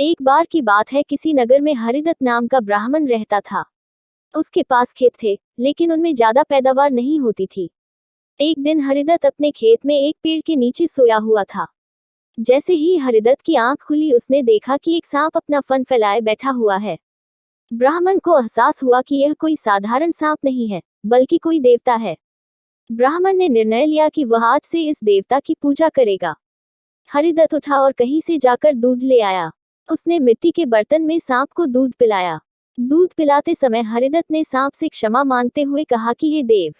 एक बार की बात है, किसी नगर में हरिदत्त नाम का ब्राह्मण रहता था। उसके पास खेत थे, लेकिन उनमें ज्यादा पैदावार नहीं होती थी। एक दिन हरिदत्त अपने खेत में एक पेड़ के नीचे सोया हुआ था। जैसे ही हरिदत्त की आंख खुली, उसने देखा कि एक सांप अपना फन फैलाए बैठा हुआ है। ब्राह्मण को एहसास हुआ कि यह कोई साधारण सांप नहीं है, बल्कि कोई देवता है। ब्राह्मण ने निर्णय लिया कि वह आज से इस देवता की पूजा करेगा। हरिदत्त उठा और कहीं से जाकर दूध ले आया। उसने मिट्टी के बर्तन में सांप को दूध पिलाया। दूध पिलाते समय हरिदत्त ने सांप से क्षमा मांगते हुए कहा कि हे देव,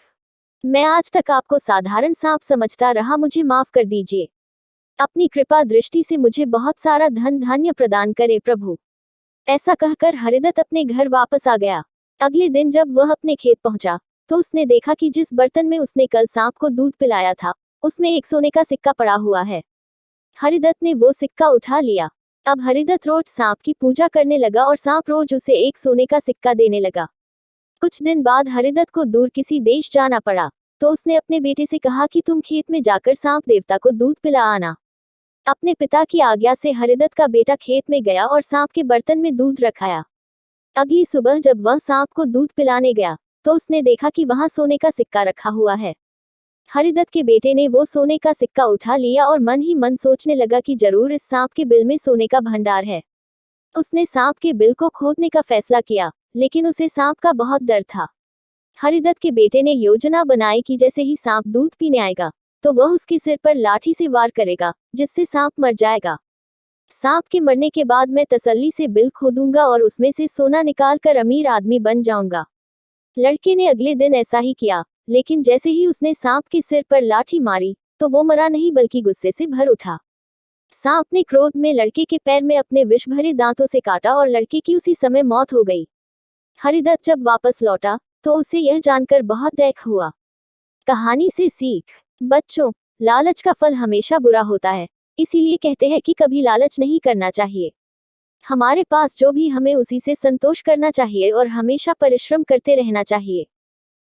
मैं आज तक आपको साधारण सांप समझता रहा, मुझे माफ कर दीजिए। अपनी कृपा दृष्टि से मुझे बहुत सारा धन धान्य प्रदान करे प्रभु। ऐसा कहकर हरिदत्त अपने घर वापस आ गया। अगले दिन जब वह अपने खेत पहुंचा, तो उसने देखा कि जिस बर्तन में उसने कल सांप को दूध पिलाया था, उसमें एक सोने का सिक्का पड़ा हुआ है। हरिदत्त ने वो सिक्का उठा लिया। अब हरिदत्त रोज सांप की पूजा करने लगा और सांप रोज उसे एक सोने का सिक्का देने लगा। कुछ दिन बाद हरिदत्त को दूर किसी देश जाना पड़ा, तो उसने अपने बेटे से कहा कि तुम खेत में जाकर सांप देवता को दूध पिला आना। अपने पिता की आज्ञा से हरिदत्त का बेटा खेत में गया और सांप के बर्तन में दूध रखाया। अगली सुबह जब वह सांप को दूध पिलाने गया, तो उसने देखा कि वहां सोने का सिक्का रखा हुआ है। हरिदत्त के बेटे ने वो सोने का सिक्का उठा लिया और मन ही मन सोचने लगा कि जरूर इस सांप के बिल में सोने का भंडार है। उसने सांप के बिल को खोदने का फैसला किया, लेकिन उसे सांप का बहुत डर था। हरिदत्त के बेटे ने योजना बनाई कि जैसे ही सांप दूध पीने आएगा, तो वह उसके सिर पर लाठी से वार करेगा, जिससे सांप मर जाएगा। सांप के मरने के बाद मैं तसल्ली से बिल खोदूंगा और उसमें से सोना निकाल कर अमीर आदमी बन जाऊंगा। लड़के ने अगले दिन ऐसा ही किया, लेकिन जैसे ही उसने सांप के सिर पर लाठी मारी, तो वो मरा नहीं बल्कि गुस्से से भर उठा। सांप ने क्रोध में लड़के के पैर में अपने विष भरे दांतों से काटा और लड़के की उसी समय मौत हो गई। हरिदत्त जब वापस लौटा, तो उसे यह जानकर बहुत दुख हुआ। कहानी से सीख। बच्चों, लालच का फल हमेशा बुरा होता है, इसीलिए कहते हैं कि कभी लालच नहीं करना चाहिए। हमारे पास जो भी, हमें उसी से संतोष करना चाहिए और हमेशा परिश्रम करते रहना चाहिए।